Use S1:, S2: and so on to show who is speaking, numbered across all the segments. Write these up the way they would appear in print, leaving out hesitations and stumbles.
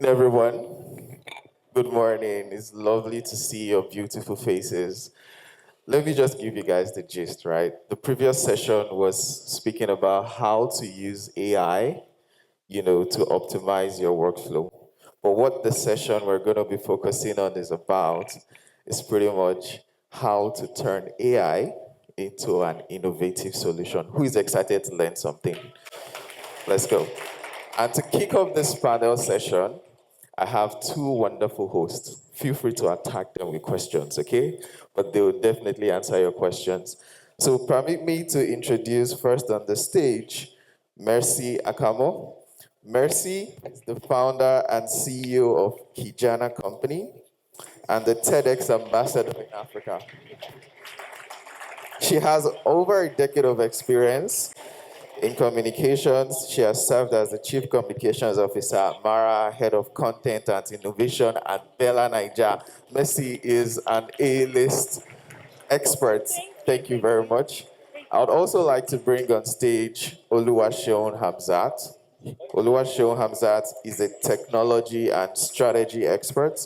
S1: Everyone. Good morning. It's lovely to see your beautiful faces. Let me just give you guys the gist, right? The previous session was speaking about how to use AI, to optimize your workflow. But what the session we're going to be focusing on is about is pretty much how to turn AI into an innovative solution. Who is excited to learn something? Let's go. And to kick off this panel session, I have two wonderful hosts. Feel free to attack them with questions, okay? But they will definitely answer your questions. So permit me to introduce first on the stage, Mercy Akamo. Mercy is the founder and CEO of Kijana Company and the TEDx ambassador in Africa. She has over a decade of experience in communications. She has served as the Chief Communications Officer at Mara, Head of Content and Innovation at Bella Niger. Messi is an A-list expert. Thank you very much. I would also like to bring on stage Oluwaseun Hamzat. Oluwaseun Hamzat is a technology and strategy expert.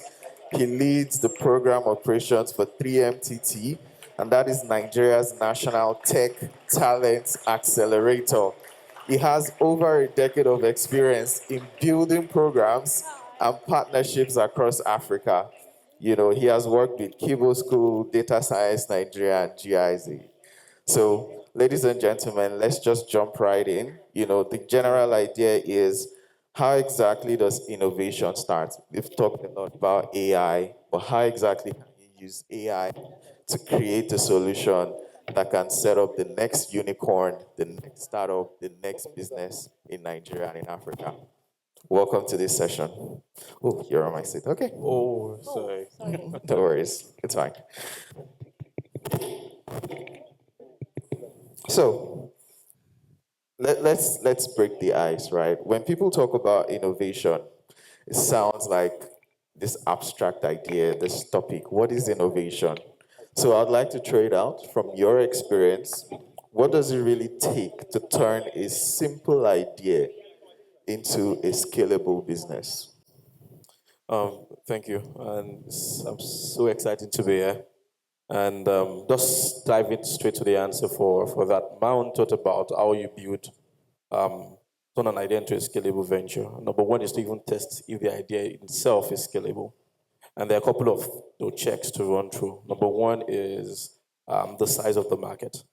S1: He leads the program operations for 3MTT, and that is Nigeria's National Tech Talent Accelerator. He has over a decade of experience in building programs and partnerships across Africa. He has worked with Kibo School, Data Science Nigeria, and GIZ. So, ladies and gentlemen, let's just jump right in. The general idea is how exactly does innovation start? We've talked a lot about AI, but how exactly can you use AI to create a solution that can set up the next unicorn, the next startup, the next business in Nigeria and in Africa? Welcome to this session. Oh, you're on my seat. Okay.
S2: Oh, sorry.
S1: No worries. It's fine. So, let's break the ice, right? When people talk about innovation, it sounds like this abstract idea, this topic. What is innovation? So I'd like to throw it out from your experience. What does it really take to turn a simple idea into a scalable business?
S2: Thank you. And I'm so excited to be here. And just diving straight to the answer for that. My own thought about how you build, turn an idea into a scalable venture. Number one is to even test if the idea itself is scalable. And there are a couple of checks to run through. Number one is the size of the market.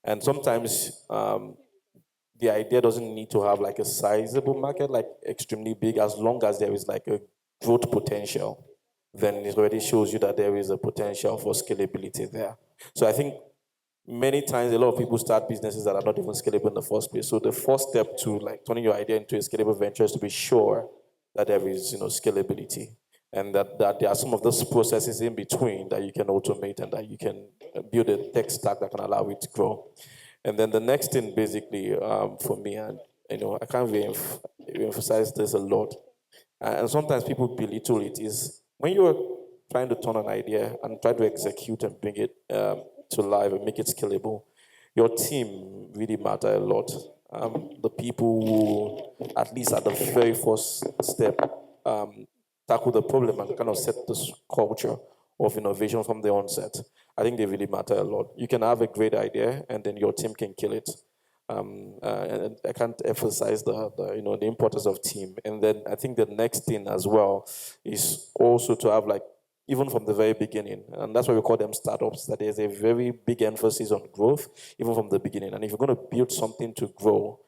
S2: And sometimes the idea doesn't need to have like a sizable market, like extremely big, as long as there is like a growth potential, then it already shows you that there is a potential for scalability there. So I think many times a lot of people start businesses that are not even scalable in the first place. So the first step to like turning your idea into a scalable venture is to be sure that there is scalability, and that there are some of those processes in between that you can automate and that you can build a tech stack that can allow it to grow. And then the next thing, basically, for me, and I can't emphasize this a lot, and sometimes people belittle it, is when you're trying to turn an idea and try to execute and bring it to life and make it scalable, your team really matter a lot. The people who, at least at the very first step, tackle the problem and kind of set this culture of innovation from the onset. I think they really matter a lot. You can have a great idea and then your team can kill it. And I can't emphasize the importance of team. And then I think the next thing as well is also to have, like, even from the very beginning, and that's why we call them startups, that there's a very big emphasis on growth even from the beginning. And if you're going to build something to grow,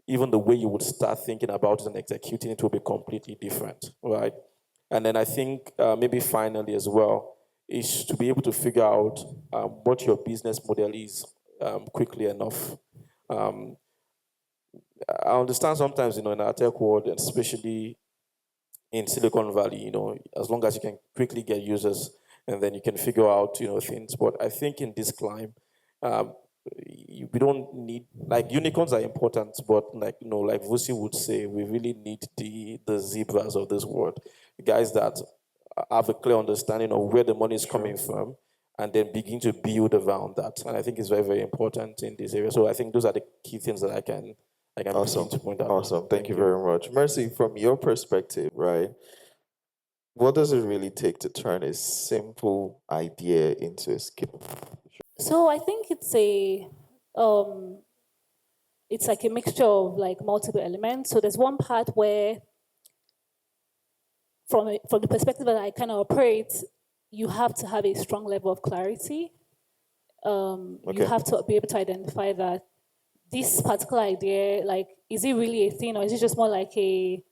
S2: even the way you would start thinking about it and executing it will be completely different, right? And then I think maybe finally as well is to be able to figure out what your business model is quickly enough. Um, I understand sometimes, in our tech world, especially in Silicon Valley, as long as you can quickly get users and then you can figure out, things. But I think in this climb, um, we don't need, like, unicorns are important, but like Vusi would say, we really need the zebras of this world, the guys that have a clear understanding of where the money is coming from, and then begin to build around that. And I think it's very, very important in this area. So I think those are the key things that I can begin
S1: Awesome.
S2: to point out.
S1: Awesome. Thank
S2: Thank
S1: you
S2: you.
S1: very much. Mercy, from your perspective, right? What does it really take to turn a simple idea into a skill?
S3: So I think um, it's like a mixture of like multiple elements. So there's one part where, from the perspective that I kind of operate, you have to have a strong level of clarity. You
S1: Okay.
S3: have to be able to identify that this particular idea, like, is it really a thing, or is it just more like a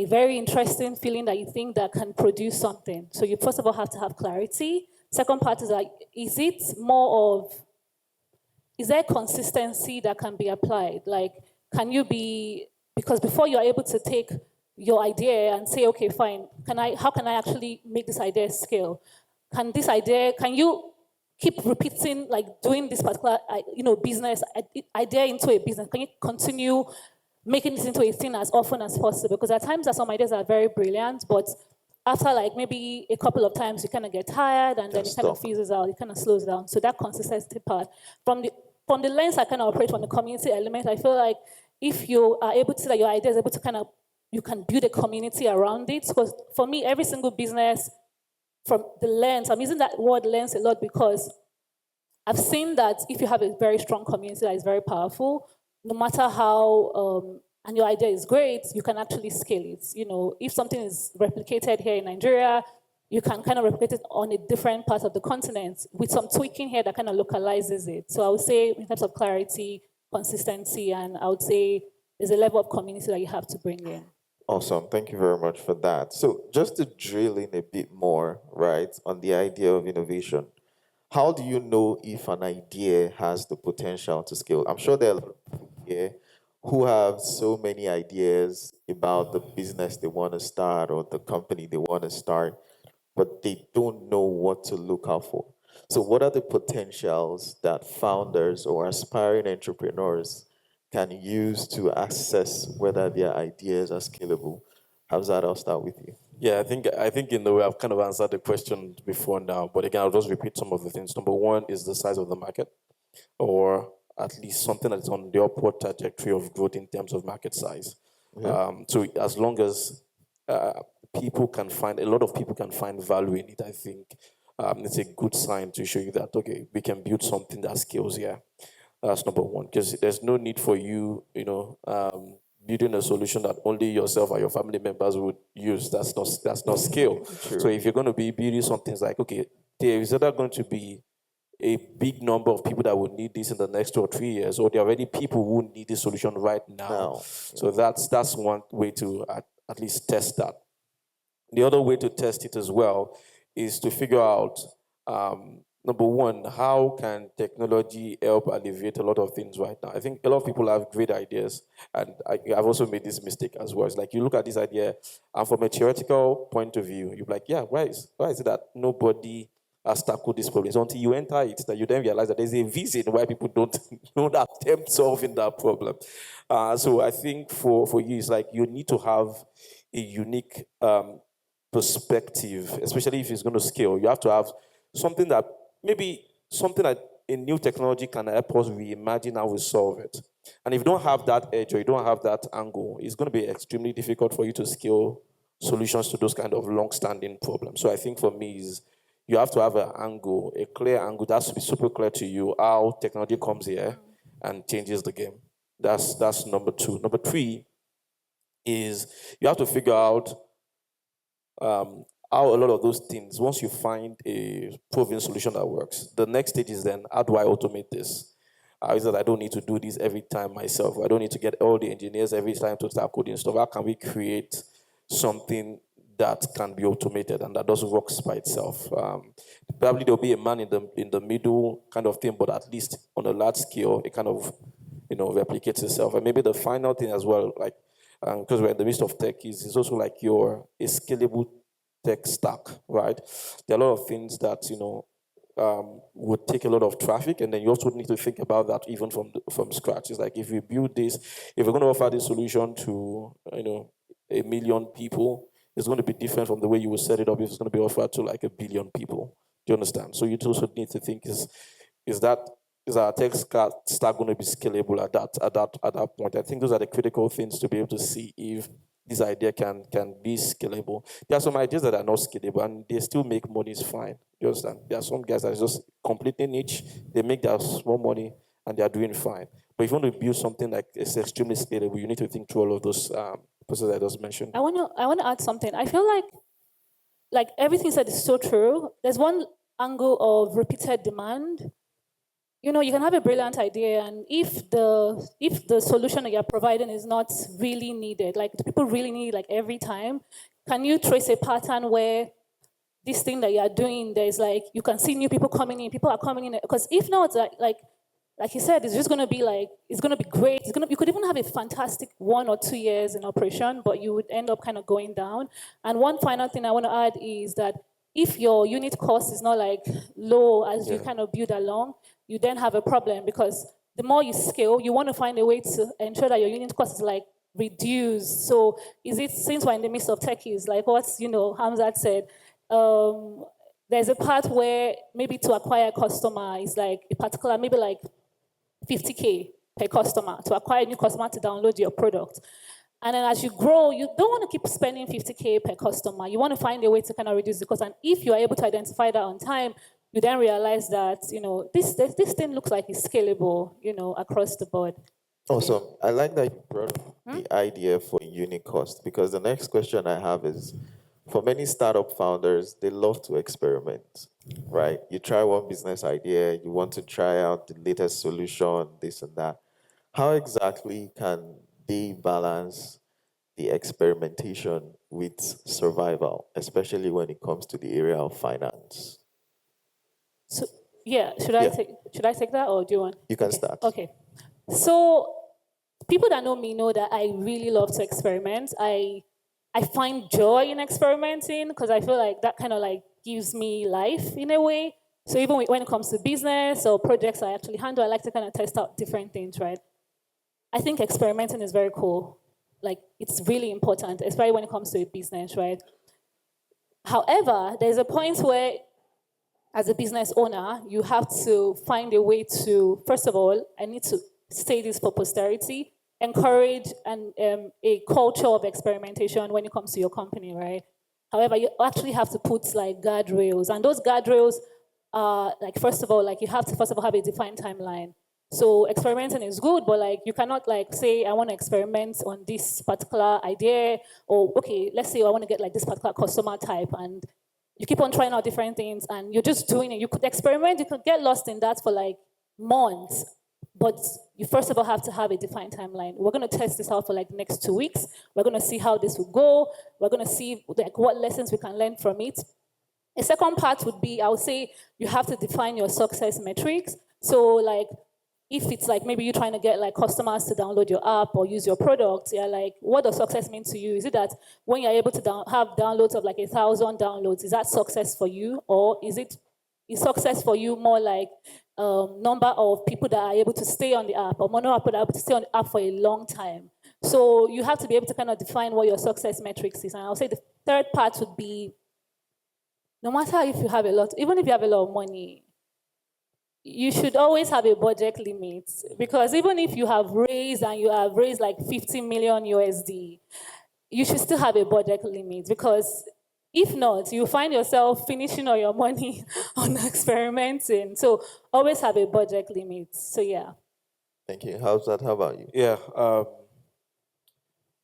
S3: very interesting feeling that you think that can produce something? So you first of all have to have clarity. Second part is like, is there consistency that can be applied? Like, can you be, because before you're able to take your idea and say, okay, fine, how can I actually make this idea scale? Can you keep repeating, like doing this particular, business idea into a business? Can you continue making this into a thing as often as possible? Because at times, some ideas are very brilliant, but after like maybe a couple of times, you kind of get tired, and then
S1: Get
S3: it kind of
S1: stuck.
S3: fizzes out. It kind of slows down. So that consistency part, from the lens I kind of operate from the community element, I feel like if you are able to see that your idea is able to kind of, you can build a community around it. Because for me, every single business, from the lens, I'm using that word lens a lot because I've seen that if you have a very strong community that is very powerful, no matter how, and your idea is great, you can actually scale it. You know, if something is replicated here in Nigeria, you can kind of replicate it on a different part of the continent with some tweaking here that kind of localizes it. So I would say in terms of clarity, consistency, and I would say there's a level of community that you have to bring in.
S1: Awesome. Thank you very much for that. So, just to drill in a bit more, right, on the idea of innovation, how do you know if an idea has the potential to scale? I'm sure there are a lot of people here who have so many ideas about the business they want to start or the company they want to start, but they don't know what to look out for. So, what are the potentials that founders or aspiring entrepreneurs can use to assess whether their ideas are scalable? How's that? I'll start with you.
S2: Yeah, I think in the way I've kind of answered the question before now, but again, I'll just repeat some of the things. Number one is the size of the market, or at least something that's on the upward trajectory of growth in terms of market size.
S1: Okay.
S2: So as long as uh, a lot of people can find value in it, I think it's a good sign to show you that, okay, we can build something that scales here. That's number one, because there's no need for you, building a solution that only yourself or your family members would use. That's not scale. So
S1: True.
S2: if you're going to be building something, it's like, okay, there is either going to be a big number of people that would need this in the next 2 or 3 years, or there are already people who need this solution right now.
S1: Now,
S2: So that's one way to at least test that. The other way to test it as well is to figure out, number one, how can technology help alleviate a lot of things right now? I think a lot of people have great ideas, and I've also made this mistake as well. It's like you look at this idea, and from a theoretical point of view, you're like, yeah, why is it that nobody has tackled this problem? It's until you enter it that you then realize that there's a reason why people don't attempt solving that problem. So I think for you, it's like you need to have a unique perspective, especially if it's going to scale. You have to have something that maybe something that a new technology can help us reimagine how we solve it. And if you don't have that edge or you don't have that angle, it's going to be extremely difficult for you to scale solutions to those kind of long-standing problems. So I think for me is you have to have an angle, a clear angle that has to be super clear to you how technology comes here and changes the game. That's number two. Number three is you have to figure out how a lot of those things, once you find a proven solution that works, the next stage is then, how do I automate this? Is that I don't need to do this every time myself. I don't need to get all the engineers every time to start coding stuff. How can we create something that can be automated and that doesn't work by itself? Probably there'll be a man in the middle kind of thing, but at least on a large scale, it kind of replicates itself. And maybe the final thing as well, like because we're in the midst of tech, is also like your a scalable tech stack, right? There are a lot of things that would take a lot of traffic, and then you also need to think about that even from scratch. It's like if we build this, if we're going to offer this solution to 1 million people, it's going to be different from the way you would set it up if it's going to be offered to like 1 billion people. Do you understand? So you also need to think is that is our tech stack going to be scalable at that point? I think those are the critical things to be able to see if this idea can be scalable. There are some ideas that are not scalable and they still make money is fine. You understand? There are some guys that are just completely niche, they make their small money and they are doing fine. But if you want to build something like it's extremely scalable, you need to think through all of those processes I just mentioned.
S3: I wanna add something. I feel like everything you said is so true. There's one angle of repeated demand. You know, you can have a brilliant idea, and if the solution that you're providing is not really needed, like do people really need like every time, can you trace a pattern where this thing that you're doing, there's like you can see new people coming in, people are coming in, because if not, like you said, it's just going to be like, it's going to be great. You could even have a fantastic 1 or 2 years in operation, but you would end up kind of going down. And one final thing I want to add is that if your unit cost is not like low as you kind of build along, you then have a problem, because the more you scale, you want to find a way to ensure that your unit cost is like reduced. So is it, since we're in the midst of techies, like what, Hamzat said, there's a part where maybe to acquire a customer is like a particular, maybe like 50K per customer to acquire a new customer to download your product. And then as you grow, you don't want to keep spending 50K per customer. You want to find a way to kind of reduce the cost. And if you're able to identify that on time, you then realize that, this thing looks like it's scalable, across the board.
S1: Awesome. I like that you brought up the idea for unit cost, because the next question I have is, for many startup founders, they love to experiment, right? You try one business idea, you want to try out the latest solution, this and that. How exactly can they balance the experimentation with survival, especially when it comes to the area of finance?
S3: So, yeah, should I
S1: Yeah.
S3: take that, or do you want?
S1: You can start.
S3: Okay. So people that know me know that I really love to experiment. I find joy in experimenting because I feel like that kind of like gives me life in a way. So even when it comes to business or projects I actually handle, I like to kind of test out different things, right? I think experimenting is very cool. Like it's really important, especially when it comes to a business, right? However, there's a point where as a business owner, you have to find a way to, first of all, I need to say this for posterity, encourage a culture of experimentation when it comes to your company, right? However, you actually have to put like guardrails, and those guardrails are like, first of all, like you have to first of all have a defined timeline. So experimenting is good, but like you cannot like say I want to experiment on this particular idea, or okay, let's say I want to get like this particular customer type, and you keep on trying out different things, and you're just doing it. You could experiment, you could get lost in that for like months, but you first of all have to have a defined timeline. We're going to test this out for like the next 2 weeks. We're going to see how this will go. We're going to see like what lessons we can learn from it. A second part would be, I would say, you have to define your success metrics. So like, if it's like maybe you're trying to get like customers to download your app or use your product, yeah, like what does success mean to you? Is it that when you're able to have downloads of like 1,000 downloads, is that success for you? Or is success for you more like number of people that are able to stay on the app, or more number of people that are able to stay on the app for a long time? So you have to be able to kind of define what your success metrics is. And I'll say the third part would be, no matter if you have a lot, even if you have a lot of money, you should always have a budget limit, because even if you have raised like 50 million USD, you should still have a budget limit, because if not, you find yourself finishing all your money on experimenting. So always have a budget limit. So yeah.
S1: Thank you. How's that? How about you?
S2: Yeah.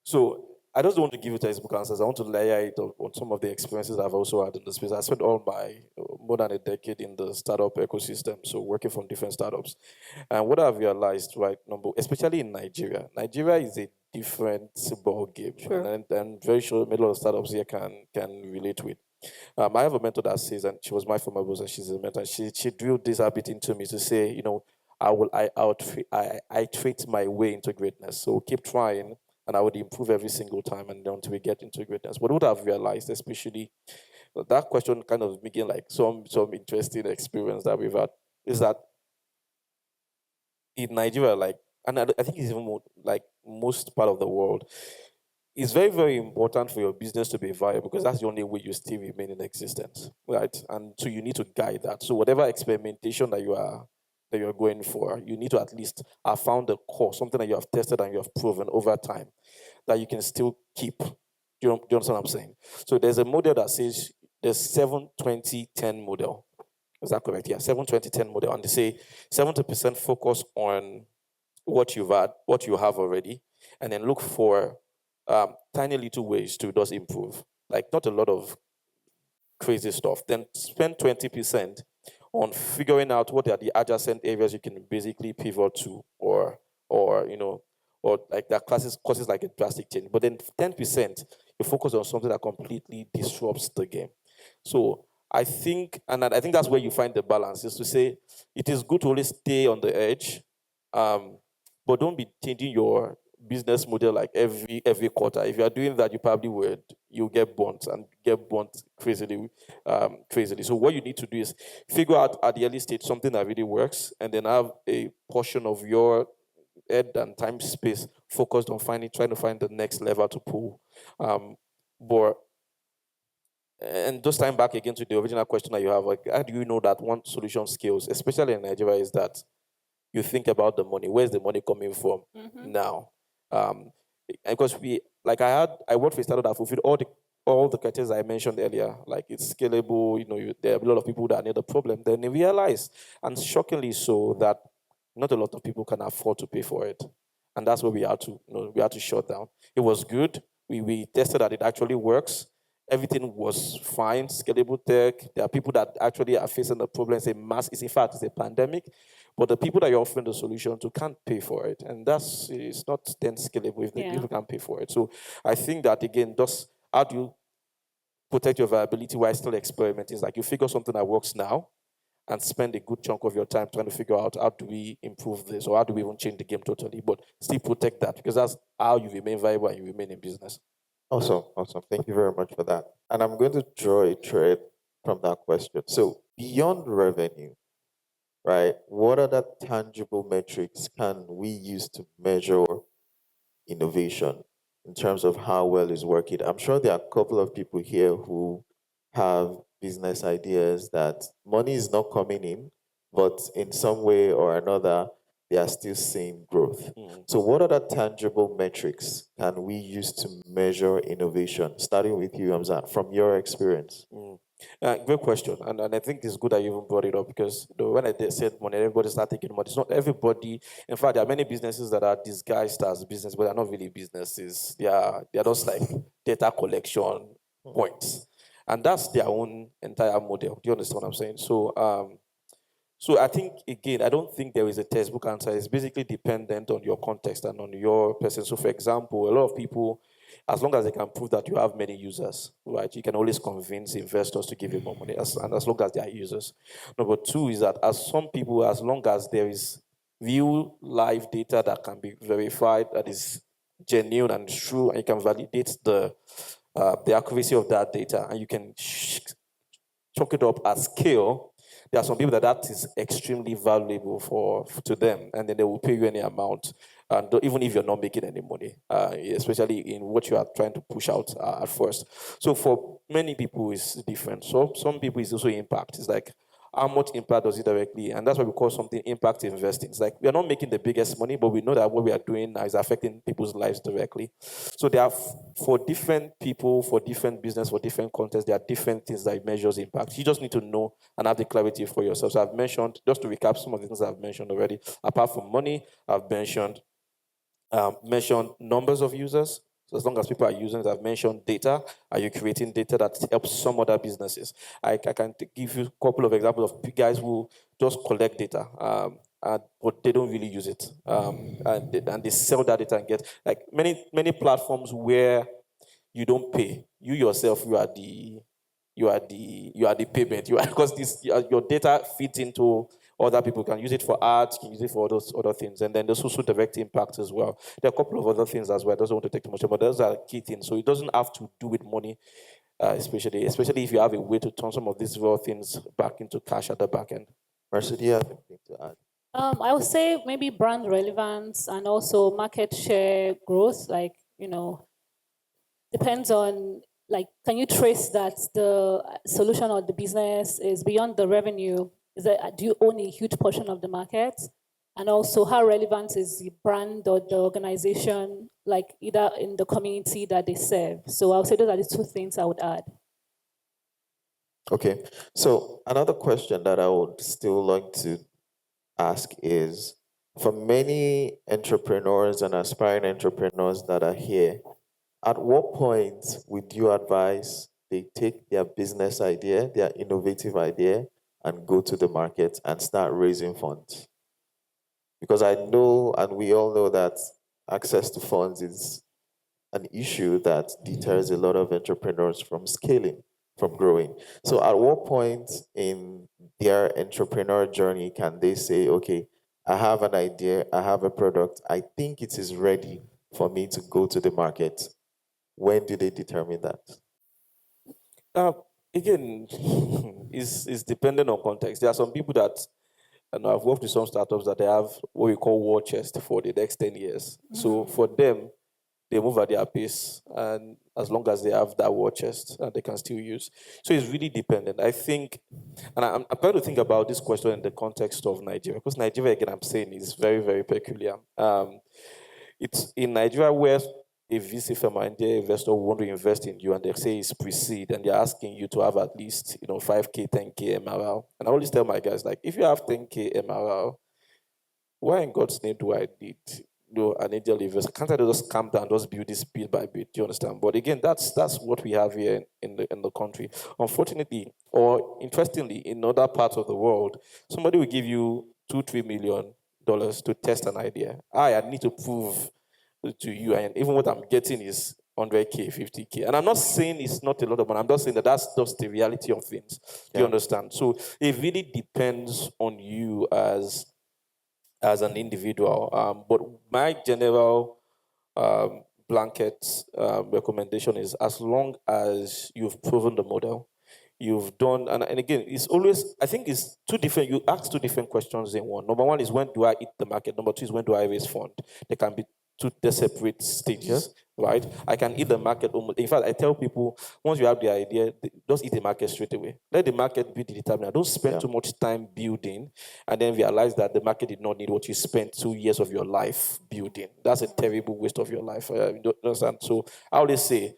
S2: So I just don't want to give you textbook answers. I want to layer it on some of the experiences I've also had in the space. I spent all my more than a decade in the startup ecosystem, so working from different startups. And what I've realized, right, especially in Nigeria is a different ball game,
S3: Sure.
S2: and I'm very sure a lot of startups here can relate with. I have a mentor that says, and she was my former boss, and she's a mentor. She drilled this habit into me to say, I treat my way into greatness. So keep trying, and I would improve every single time, and until we get into greatness. But what I've realized, especially that question, kind of making like some interesting experience that we've had, is that in Nigeria, like, and I think it's even more like most part of the world, it's very, very important for your business to be viable, because that's the only way you still remain in existence, right? And so you need to guide that. So whatever experimentation that you are that you're going for, you need to at least have found a core, something that you have tested and you have proven over time that you can still keep. Do you understand what I'm saying? So there's a model that says the 7-20-10 model. Is that correct? Yeah, 7-20-10 model. And they say 70% focus on what you have already, and then look for tiny little ways to just improve. Like not a lot of crazy stuff. Then spend 20% on figuring out what are the adjacent areas you can basically pivot to, or or like that causes like a drastic change. But then 10% you focus on something that completely disrupts the game. So I think, and I think that's where you find the balance, is to say it is good to always stay on the edge, but don't be changing your business model like every quarter. If you are doing that, you probably would you get burnt and get burnt crazily. So what you need to do is figure out at the early stage something that really works, and then have a portion of your head and time space focused on trying to find the next lever to pull. But and just time back again to the original question that you have, like, how do you know that one solution scales, especially in Nigeria, is that you think about the money. Where's the money coming from now? Because I worked for a startup that fulfilled all the criteria I mentioned earlier. Like it's scalable. There are a lot of people that need the problem. Then they realize, and shockingly so, that not a lot of people can afford to pay for it, and that's where we had to shut down. It was good. We tested that it actually works. Everything was fine. Scalable tech. There are people that actually are facing the problem. It's in fact it's a pandemic, but the people that you're offering the solution to can't pay for it, and it's not then scalable if the people can't pay for it. So I think that again, just how do you protect your viability while still experimenting? It's like you figure something that works now, and spend a good chunk of your time trying to figure out how do we improve this, or how do we even change the game totally, but still protect that, because that's how you remain viable and you remain in business.
S1: Awesome. Thank you very much for that. And I'm going to draw a thread from that question. So beyond revenue, right, what other tangible metrics can we use to measure innovation in terms of how well is working? I'm sure there are a couple of people here who have business ideas that money is not coming in, but in some way or another, they are still seeing growth. So what other tangible metrics can we use to measure innovation? Starting with you, Hamzat, from your experience.
S2: Great question, and I think it's good that you even brought it up, because when I said money, everybody started thinking money. It's not everybody. In fact, there are many businesses that are disguised as business, but they're not really businesses. They are just like data collection points, and that's their own entire model. Do you understand what I'm saying? So I think, again, I don't think there is a textbook answer. It's basically dependent on your context and on your person. So, for example, a lot of people, as long as they can prove that you have many users, right, you can always convince investors to give you more money, and as long as they are users. Number two is that as long as there is real live data that can be verified, that is genuine and true, and you can validate the accuracy of that data, and you can chalk it up at scale, there are some people that is extremely valuable to them, and then they will pay you any amount, and even if you're not making any money, especially in what you are trying to push out at first. So for many people, it's different. So some people, it's also impact. It's like, how much impact does it directly? And that's what we call something impact investing. It's like we are not making the biggest money, but we know that what we are doing is affecting people's lives directly. So there are, for different people, for different business, for different contexts, there are different things that measures impact. You just need to know and have the clarity for yourself. So I've mentioned, just to recap some of the things I've mentioned already, apart from money, I've mentioned numbers of users. So as long as people are using it, I've mentioned data. Are you creating data that helps some other businesses? I can give you a couple of examples of guys who just collect data, but they don't really use it. And they sell that data and get, like, many platforms where you don't pay. You yourself, you are the payment. Because your data fits into other people, can use it for art, can use it for those other things, and then there's also direct impact as well. There are a couple of other things as well. I don't want to take too much, but those are key things. So it doesn't have to do with money, especially if you have a way to turn some of these raw things back into cash at the back end.
S1: Marcy, do you have anything to add?
S3: I would say maybe brand relevance and also market share growth. Like, depends on, like, can you trace that the solution or the business is beyond the revenue? Do you own a huge portion of the market? And also, how relevant is the brand or the organization, like either in the community that they serve? So I'll say those are the two things I would add.
S1: Okay, so another question that I would still like to ask is, for many entrepreneurs and aspiring entrepreneurs that are here, at what point would you advise they take their business idea, their innovative idea, and go to the market and start raising funds? Because I know, and we all know, that access to funds is an issue that deters a lot of entrepreneurs from scaling, from growing. So at what point in their entrepreneur journey can they say, okay, I have an idea, I have a product, I think it is ready for me to go to the market? When do they determine that?
S2: Uh, Again, is dependent on context. There are some people that, and I've worked with some startups that they have what we call war chest for the next 10 years. So for them, they move at their pace, and as long as they have that war chest, they can still use. So it's really dependent. I think, and I'm trying to think about this question in the context of Nigeria, because Nigeria, again, I'm saying, is very, very peculiar. It's in Nigeria where a VC firm and their investor want to invest in you, and they say it's pre-seed, and they're asking you to have at least 5K, 10K MRR. And I always tell my guys, like, if you have 10K MRR, why in God's name do I need an angel investor? Can't I just calm down, just build this bit by bit? Do you understand? But again, that's what we have here in the country. Unfortunately, or interestingly, in other parts of the world, somebody will give you $2-3 million to test an idea. I need to prove to you, and even what I'm getting is 100K, 50K. And I'm not saying it's not a lot of money. I'm just saying that that's just the reality of things. Do you understand? So it really depends on you as an individual. But my general blanket recommendation is, as long as you've proven the model, you've done, and again, it's always, I think it's two different, you ask two different questions in one. Number one is, when do I hit the market? Number two is, when do I raise fund? They can be two separate stages, right? I can hit the market almost. In fact, I tell people, once you have the idea, just hit the market straight away. Let the market be the determinant. Don't spend too much time building and then realize that the market did not need what you spent 2 years of your life building. That's a terrible waste of your life. You don't understand? So I always say,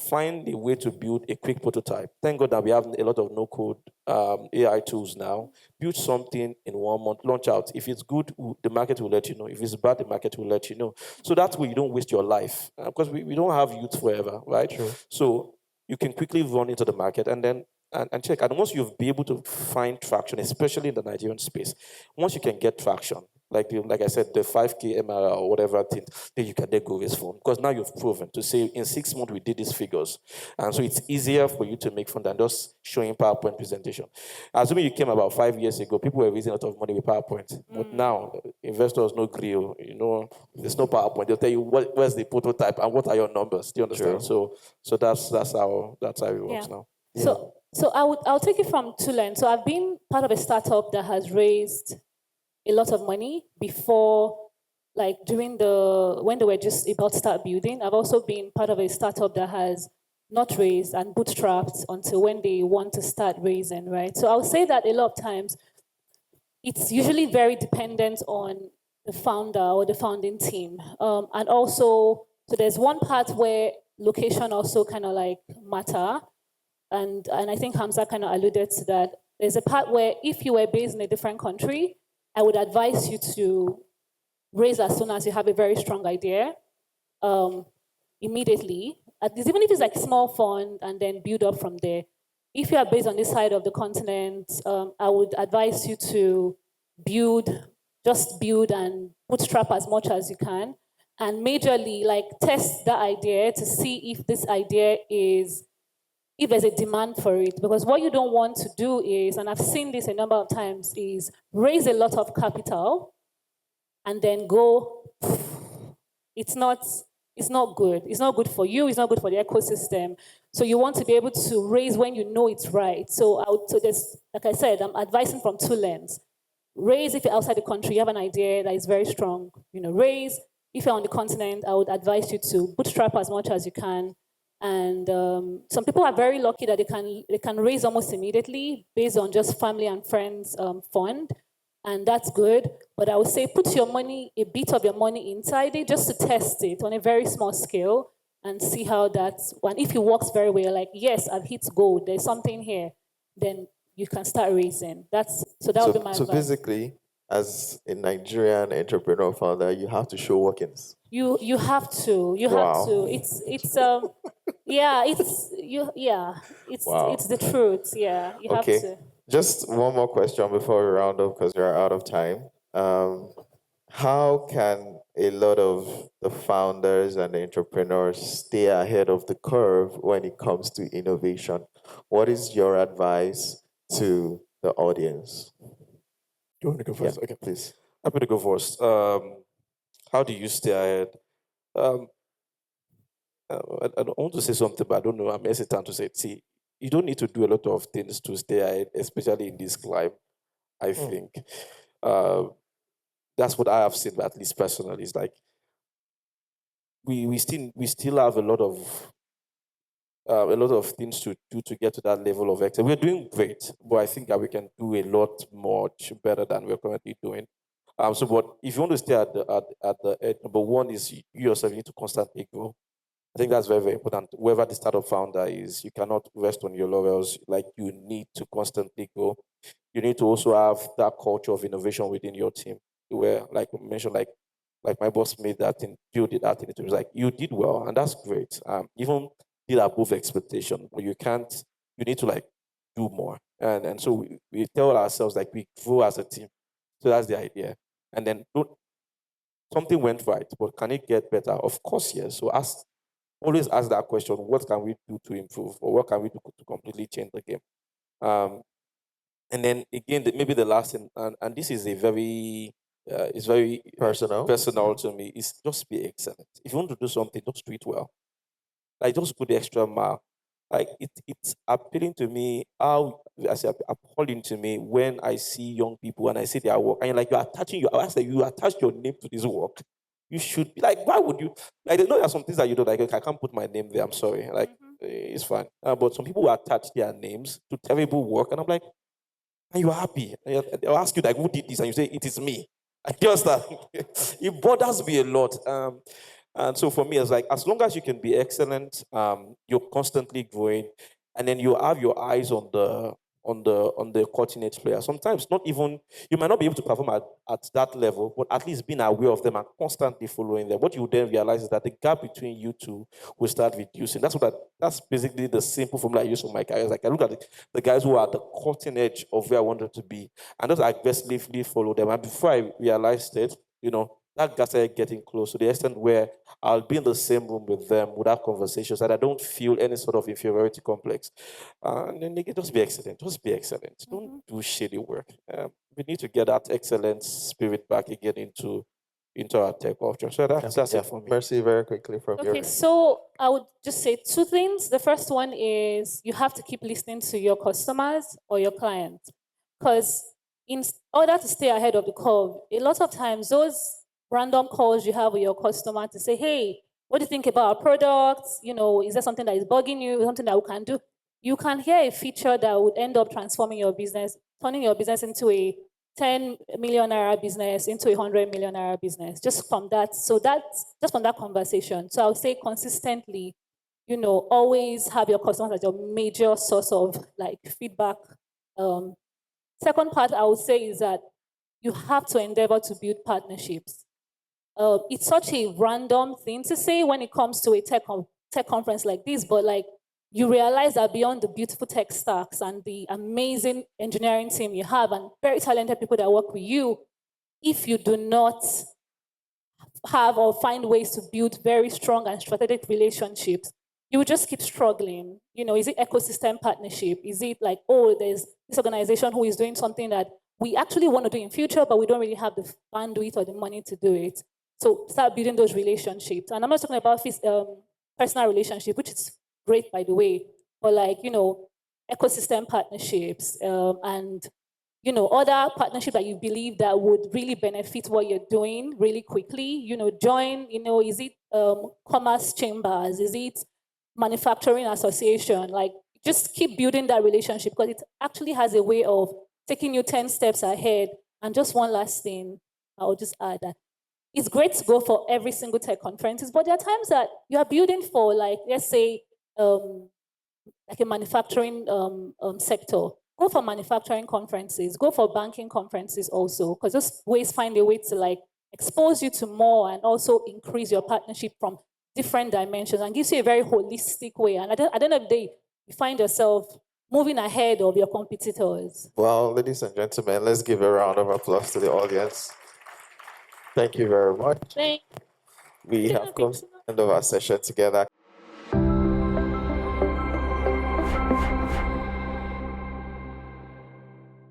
S2: find a way to build a quick prototype. Thank God that we have a lot of no-code AI tools now. Build something in 1 month, launch out. If it's good, the market will let you know. If it's bad, the market will let you know. So that way you don't waste your life. Because we don't have youth forever, right?
S1: True.
S2: So you can quickly run into the market and then and check. And once you've been able to find traction, especially in the Nigerian space, once you can get traction, like I said, the 5K MRR or whatever thing, then you can then go raise fund. Because now you've proven to say, in 6 months we did these figures. And so it's easier for you to make fund than just showing PowerPoint presentation. Assuming you came about 5 years ago, people were raising a lot of money with PowerPoint. But now, investors no grill, there's no PowerPoint. They'll tell you where's the prototype and what are your numbers. Do you understand?
S1: True.
S2: So that's how it works now.
S3: So I'll take it from two lens. So I've been part of a startup that has raised a lot of money before, like when they were just about to start building. I've also been part of a startup that has not raised and bootstrapped until when they want to start raising, right? So I'll say that a lot of times it's usually very dependent on the founder or the founding team. And also, so there's one part where location also kind of like matter. And I think Hamza kind of alluded to that. There's a part where if you were based in a different country, I would advise you to raise as soon as you have a very strong idea, immediately. Even if it's like small fund, and then build up from there. If you are based on this side of the continent, I would advise you to just build and bootstrap as much as you can. And majorly, like, test that idea to see if this idea if there's a demand for it. Because what you don't want to do is, and I've seen this a number of times, is raise a lot of capital and then go, it's not good. It's not good for you, it's not good for the ecosystem. So you want to be able to raise when you know it's right. So there's, like I said, I'm advising from two lenses. Raise if you're outside the country, you have an idea that is very strong. Raise if you're on the continent, I would advise you to bootstrap as much as you can. And some people are very lucky that they can raise almost immediately based on just family and friends fund, and that's good. But I would say put your money, a bit of your money inside it, just to test it on a very small scale and see how that's. And if it works very well, like yes, I've hit gold. There's something here, then you can start raising. That's so that would be my
S1: So
S3: advice.
S1: basically, as a Nigerian entrepreneur founder, you have to show workings.
S3: You have to have to.
S1: Wow.
S3: It's yeah,
S1: Wow.
S3: it's the truth. Yeah, you have
S1: Okay.
S3: to.
S1: Just one more question before we round up because we're out of time. How can a lot of the founders and the entrepreneurs stay ahead of the curve when it comes to innovation? What is your advice to the audience?
S2: You want to go
S1: Yeah,
S2: first? Okay.
S1: please.
S2: Happy to go first. How do you stay ahead? Um, I don't want to say something, but I don't know. I'm hesitant to say it. See, you don't need to do a lot of things to stay ahead, especially in this climate. I think uh, that's what I have seen, at least personally. It's like we still have a lot of things to do to get to that level of excellence. We're doing great, but I think that we can do a lot much better than we're currently doing. So, but if you want to stay at the edge, number one is you yourself need to constantly grow. I think that's very, very important. Whoever the startup founder is, you cannot rest on your laurels. Like you need to constantly grow. You need to also have that culture of innovation within your team. Where, like I mentioned, like my boss made that thing, you did that thing. It was like you did well, and that's great. Even did above expectation, but you can't. You need to like do more, and so we tell ourselves like we grow as a team. So that's the idea. And then don't, something went right, but can it get better? Of course, yes. So always ask that question: what can we do to improve, or what can we do to completely change the game? Um, and then again, maybe the last thing, and this is a very, it's very
S1: Personal.
S2: personal to me, is just be excellent. If you want to do something, just do it well. Like just go the extra mile. Like it's appealing to me how I say appalling to me when I see young people and I see their work and you're like you're attaching your I say you attach your name to this work. You should be like, why would you like I know there are some things that you do like okay, I can't put my name there. I'm sorry. Like it's fine. But some people will attach their names to terrible work, and I'm like, and you're happy. And they'll ask you like, who did this? And you say, it is me. I just that it bothers me a lot. And so for me, it's like as long as you can be excellent, you're constantly growing, and then you have your eyes on the cutting edge player. Sometimes not even you might not be able to perform at that level, but at least being aware of them and constantly following them. What you then realize is that the gap between you two will start reducing. That's basically the simple formula I use for my career. Like I look at the guys who are at the cutting edge of where I wanted to be, and just aggressively follow them. And before I realized it, that guy started getting close to the extent where I'll be in the same room with them without conversations, and I don't feel any sort of inferiority complex. And then they can just be excellent. Just be excellent. Don't do shady work. We need to get that excellent spirit back again into our tech culture. So that's it for me.
S1: Mercy, very quickly from your
S3: Okay,
S1: end.
S3: so I would just say two things. The first one is you have to keep listening to your customers or your clients. Because in order to stay ahead of the curve, a lot of times those random calls you have with your customer to say, hey, what do you think about our products? Is there something that is bugging you? Something that we can do? You can hear a feature that would end up transforming your business, turning your business into a 10 million naira business into a 100 million naira business just from that. So that's just from that conversation. So I would say consistently, always have your customers as your major source of like feedback. Second part I would say is that you have to endeavor to build partnerships. It's such a random thing to say when it comes to a tech conference like this, but like you realize that beyond the beautiful tech stacks and the amazing engineering team you have and very talented people that work with you, if you do not have or find ways to build very strong and strategic relationships, you will just keep struggling. Is it ecosystem partnership? Is it like, oh, there's this organization who is doing something that we actually want to do in future, but we don't really have the bandwidth or the money to do it. So start building those relationships. And I'm not talking about personal relationship, which is great, by the way, but like, ecosystem partnerships and other partnership that you believe that would really benefit what you're doing really quickly. Join, is it commerce chambers? Is it manufacturing association. Like, just keep building that relationship because it actually has a way of taking you 10 steps ahead. And just one last thing, I'll just add that it's great to go for every single tech conferences, but there are times that you are building for, like, let's say, like a manufacturing sector. Go for manufacturing conferences, go for banking conferences also, because those ways find a way to like expose you to more and also increase your partnership from different dimensions and gives you a very holistic way. And at the end of the day, you find yourself moving ahead of your competitors.
S1: Well, ladies and gentlemen, let's give a round of applause to the audience. Thank you very much.
S3: Thank
S1: We have come to the end of our session together.